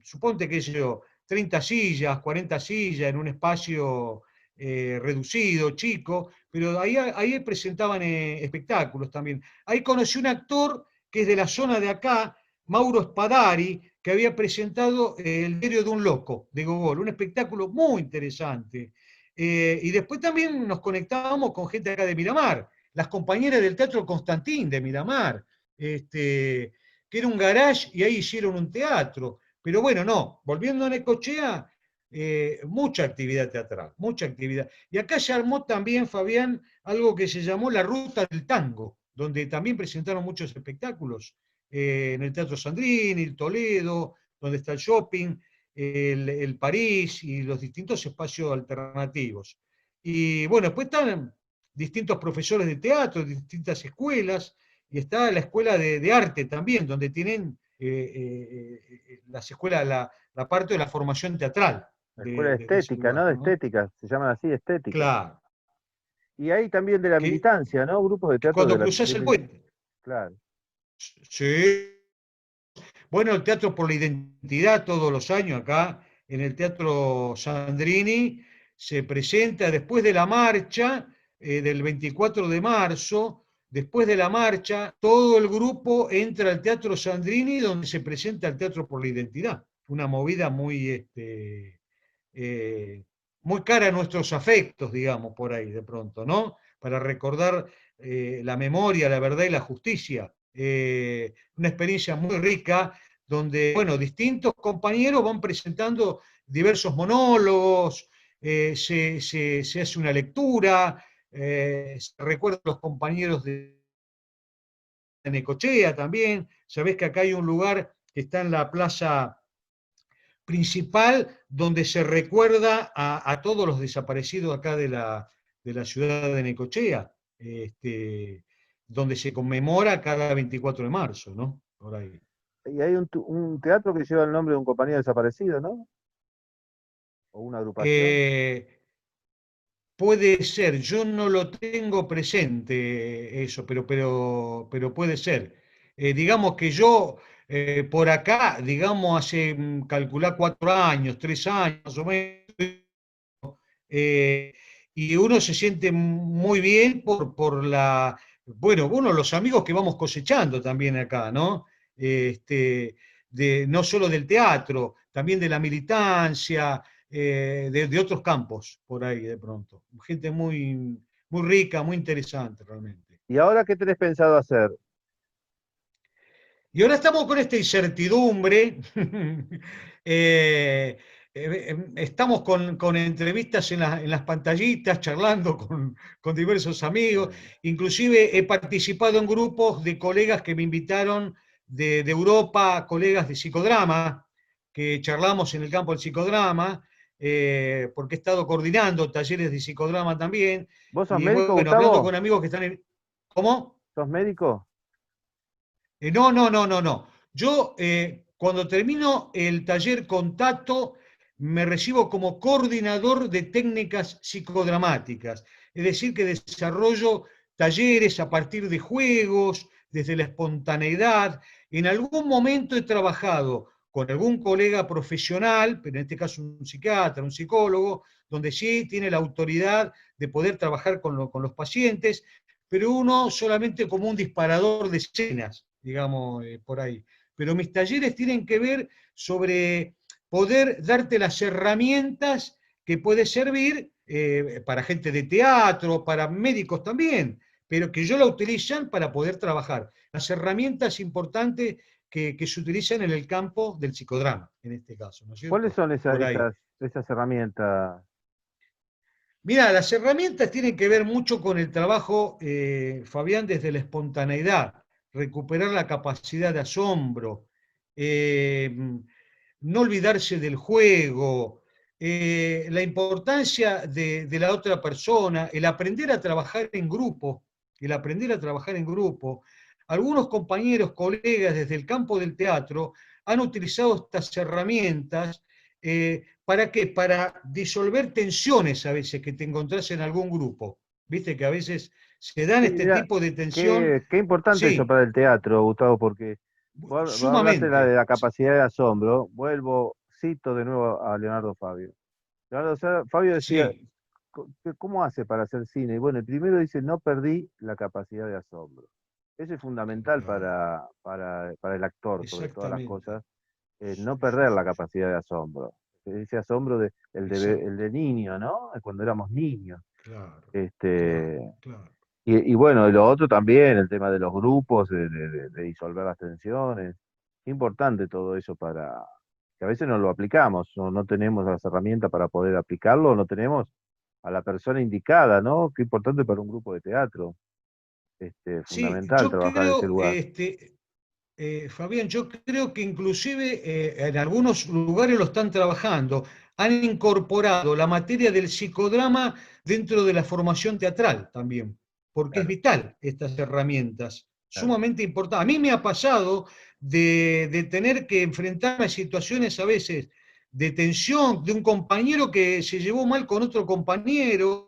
Suponte, qué sé yo, 30 sillas, 40 sillas en un espacio reducido, chico, pero ahí presentaban espectáculos también. Ahí conocí un actor que es de la zona de acá, Mauro Spadari, que había presentado El diario de un loco, de Gogol, un espectáculo muy interesante. Y después también nos conectábamos con gente acá de Miramar, las compañeras del Teatro Constantín de Miramar, que era un garage y ahí hicieron un teatro. Pero bueno, no, volviendo a Necochea, mucha actividad teatral, mucha actividad. Y acá se armó también, Fabián, algo que se llamó la Ruta del Tango, donde también presentaron muchos espectáculos, en el Teatro Sandrini, el Toledo, donde está el shopping, el París y los distintos espacios alternativos. Y bueno, después están distintos profesores de teatro, de distintas escuelas, y está la escuela de arte también, donde tienen las escuelas, la parte de la formación teatral La escuela de de ese estética, ¿no? lugar, De ¿no? estética, se llaman así, estética. Claro, Y hay también de la militancia, ¿no? Grupos de que teatro cuando de la cruzas el puente. claro. Sí. Bueno, el Teatro por la Identidad todos los años acá en el Teatro Sandrini se presenta después de la marcha del 24 de marzo. Después de la marcha, todo el grupo entra al Teatro Sandrini donde se presenta el Teatro por la Identidad. Una movida eh, muy cara a nuestros afectos, digamos, por ahí de pronto, ¿no? Para recordar la memoria, la verdad y la justicia. Una experiencia muy rica donde, bueno, distintos compañeros van presentando diversos monólogos, se hace una lectura, se recuerda a los compañeros de Necochea también. Sabés que acá hay un lugar que está en la plaza principal donde se recuerda a todos los desaparecidos acá de la ciudad de Necochea, donde se conmemora cada 24 de marzo, ¿no? Por ahí. Y hay un teatro que lleva el nombre de un compañero desaparecido, ¿no? O una agrupación. Eh, Puede ser, yo no lo tengo presente eso, pero puede ser. Digamos que yo por acá, digamos, hace calcular 4 años, 3 años más o menos, eh, y uno se siente muy bien por bueno, uno, los amigos que vamos cosechando también acá, ¿no? No solo del teatro, también de la militancia, de otros campos, por ahí de pronto. Gente muy rica, muy interesante realmente. ¿Y ahora qué tenés pensado hacer? Y ahora estamos con esta incertidumbre. Estamos con entrevistas en las pantallitas, charlando con diversos amigos. Inclusive he participado en grupos de colegas que me invitaron de Europa, colegas de psicodrama, que charlamos en el campo del psicodrama, porque he estado coordinando talleres de psicodrama también. ¿Vos sos Y médico, bueno, hablando Gustavo? con amigos que están en... ¿Cómo? ¿Sos médico? No, no, no, no, no. Yo, cuando termino el taller Contacto, me recibo como coordinador de técnicas psicodramáticas. Es decir, que desarrollo talleres a partir de juegos, desde la espontaneidad. En algún momento he trabajado con algún colega profesional, pero en este caso un psiquiatra, un psicólogo, donde sí tiene la autoridad de poder trabajar con los pacientes, pero uno solamente como un disparador de escenas, digamos, por ahí. Pero mis talleres tienen que ver sobre poder darte las herramientas que puede servir para gente de teatro, para médicos también, pero que yo la utilizan para poder trabajar. Las herramientas importantes que se utilizan en el campo del psicodrama, en este caso, ¿no es ¿Cuáles cierto? son Por ahí. esas herramientas? Mira, las herramientas tienen que ver mucho con el trabajo, Fabián, desde la espontaneidad, recuperar la capacidad de asombro, eh, no olvidarse del juego, la importancia de la otra persona, el aprender a trabajar en grupo, el aprender a trabajar en grupo. Algunos compañeros, colegas desde el campo del teatro han utilizado estas herramientas. ¿Para qué? Para disolver tensiones a veces que te encontrás en algún grupo. Viste que a veces se dan Sí, este mira, tipo de tensión. qué importante eso Sí, para el teatro, Gustavo, porque vos hablaste de sumamente. la capacidad de asombro. Vuelvo, cito de nuevo a Leonardo Fabio. Fabio decía, Sí, ¿cómo hace para hacer cine? Y bueno, el primero dice, no perdí la capacidad de asombro. Eso es fundamental claro, para el actor, sobre todas las exactamente. cosas, no Sí, sí, perder la sí, sí. capacidad de asombro. Ese asombro Exacto. el de niño, ¿no? Cuando éramos niños. Claro, claro, Este, claro. y bueno, y lo otro también, el tema de los grupos, de disolver las tensiones. Importante todo eso para que a veces no lo aplicamos, o no tenemos las herramientas para poder aplicarlo, o no tenemos a la persona indicada, ¿no? Qué importante para un grupo de teatro. Sí, Fundamental yo trabajar en ese creo, lugar. Fabián, yo creo que inclusive en algunos lugares lo están trabajando. Han incorporado la materia del psicodrama dentro de la formación teatral también, porque es Claro, vital estas herramientas, claro. sumamente importantes. A mí me ha pasado de tener que enfrentarme a situaciones a veces de tensión, de un compañero que se llevó mal con otro compañero,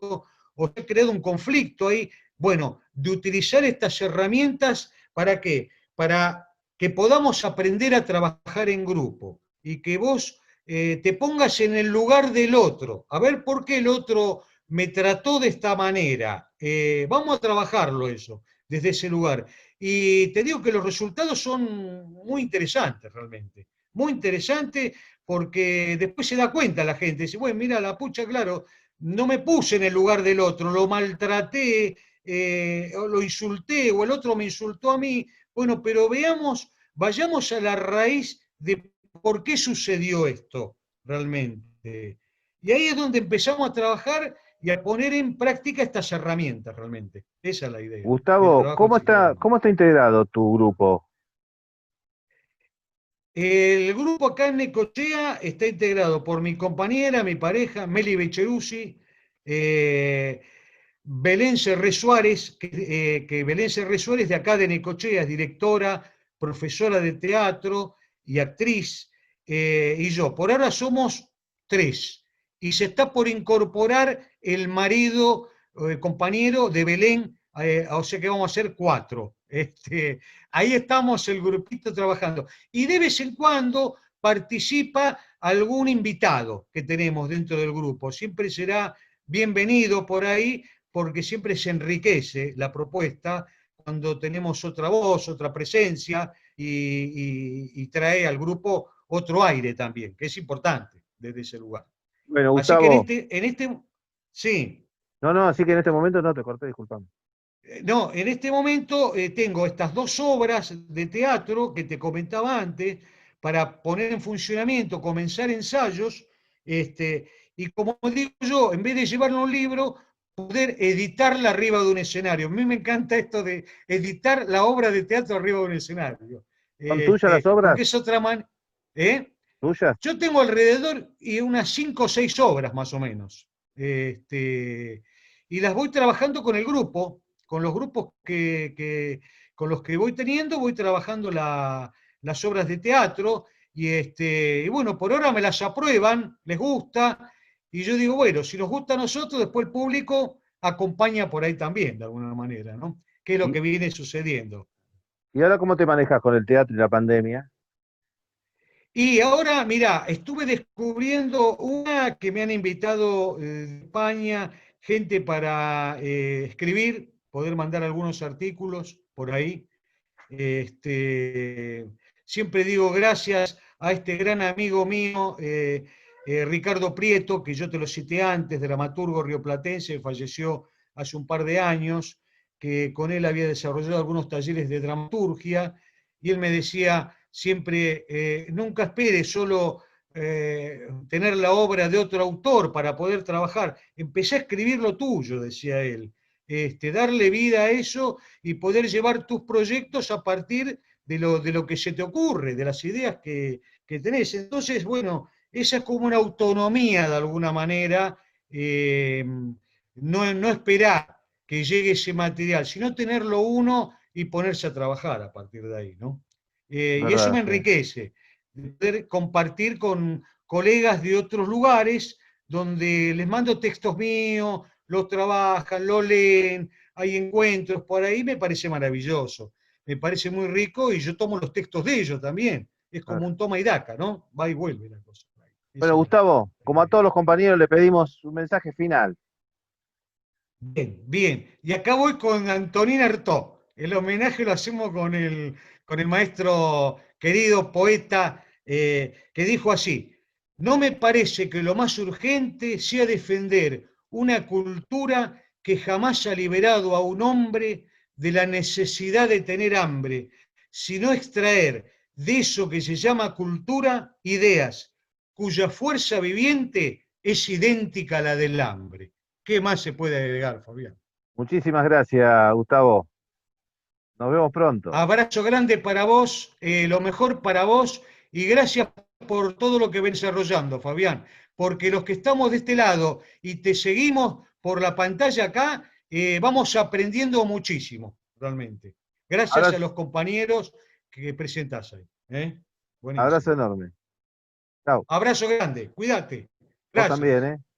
o se ha creado un conflicto ahí. Bueno, de utilizar estas herramientas, ¿para qué? Para que podamos aprender a trabajar en grupo y que vos te pongas en el lugar del otro, a ver por qué el otro me trató de esta manera. Vamos a trabajarlo eso, desde ese lugar. Y te digo que los resultados son muy interesantes realmente, muy interesantes porque después se da cuenta la gente, dice, bueno, mira, la pucha, claro, no me puse en el lugar del otro, lo maltraté, o lo insulté, o el otro me insultó a mí. Bueno, pero veamos, vayamos a la raíz de por qué sucedió esto realmente. Y ahí es donde empezamos a trabajar y a poner en práctica estas herramientas realmente. Esa es la idea del Gustavo, trabajo en psicodrama. cómo está integrado tu grupo? El grupo acá en Necochea está integrado por mi compañera, mi pareja, Meli Becheruzzi, eh, Belén Serré Suárez, que Belén Serré Suárez de acá de Necochea es directora, profesora de teatro y actriz, y yo. Por ahora somos tres. Y se está por incorporar el marido, compañero de Belén, o sea que vamos a ser cuatro. Ahí estamos el grupito trabajando. Y de vez en cuando participa algún invitado que tenemos dentro del grupo. Siempre será bienvenido por ahí porque siempre se enriquece la propuesta cuando tenemos otra voz, otra presencia y trae al grupo otro aire también, que es importante desde ese lugar. Bueno, Así que Gustavo, sí, no, no, así que en este momento no te corté, disculpame. no, en este momento tengo estas dos obras de teatro que te comentaba antes para poner en funcionamiento, comenzar ensayos, y como digo yo, en vez de llevarlo a un libro, poder editarla arriba de un escenario. A mí me encanta esto de editar la obra de teatro arriba de un escenario, ¿Son tuyas las porque obras? es otra manera. ¿Eh? ¿Tuyas? Yo tengo alrededor y unas 5 o 6 obras más o menos. Y las voy trabajando con el grupo, con los grupos con los que voy teniendo, voy trabajando las obras de teatro. Y bueno, por ahora me las aprueban, les gusta. Y yo digo, bueno, si nos gusta a nosotros, después el público acompaña por ahí también, de alguna manera, ¿no? Que es lo ¿Y, que viene sucediendo. y ahora cómo te manejas con el teatro y la pandemia? Y ahora, mira, estuve descubriendo una que me han invitado de España, gente para escribir, poder mandar algunos artículos por ahí. Este, Siempre digo gracias a este gran amigo mío, Ricardo Prieto, que yo te lo cité antes, dramaturgo rioplatense, falleció hace un par de años, que con él había desarrollado algunos talleres de dramaturgia, y él me decía siempre, nunca esperes solo tener la obra de otro autor para poder trabajar, empecé a escribir lo tuyo, decía él, darle vida a eso y poder llevar tus proyectos a partir de lo que se te ocurre, de las ideas que tenés. Entonces, bueno, esa es como una autonomía de alguna manera, no esperar que llegue ese material, sino tenerlo uno y ponerse a trabajar a partir de ahí, ¿no? Y eso ¿Verdad? me Sí. enriquece, de poder compartir con colegas de otros lugares donde les mando textos míos, los trabajan, lo leen, hay encuentros por ahí, me parece maravilloso, me parece muy rico y yo tomo los textos de ellos también. Es como Claro. un toma y daca, ¿no? Va y vuelve la cosa. Bueno, Esa es Gustavo, la como a idea. todos los compañeros le pedimos un mensaje final. Bien, bien. Y acá voy con Antonín Artaud. El homenaje lo hacemos con el maestro querido poeta que dijo así, no me parece que lo más urgente sea defender una cultura que jamás ha liberado a un hombre de la necesidad de tener hambre, sino extraer de eso que se llama cultura ideas cuya fuerza viviente es idéntica a la del hambre. ¿Qué más se puede agregar, Fabián? Muchísimas gracias, Gustavo. Nos vemos pronto. Abrazo grande para vos, lo mejor para vos y gracias por todo lo que ven desarrollando, Fabián, porque los que estamos de este lado y te seguimos por la pantalla acá, vamos aprendiendo muchísimo, realmente. Gracias a Abrazo, los compañeros que presentás ahí. abrazo Buenísimo. enorme. Chao. Abrazo grande, cuídate. Vos también, Gracias. ¿eh?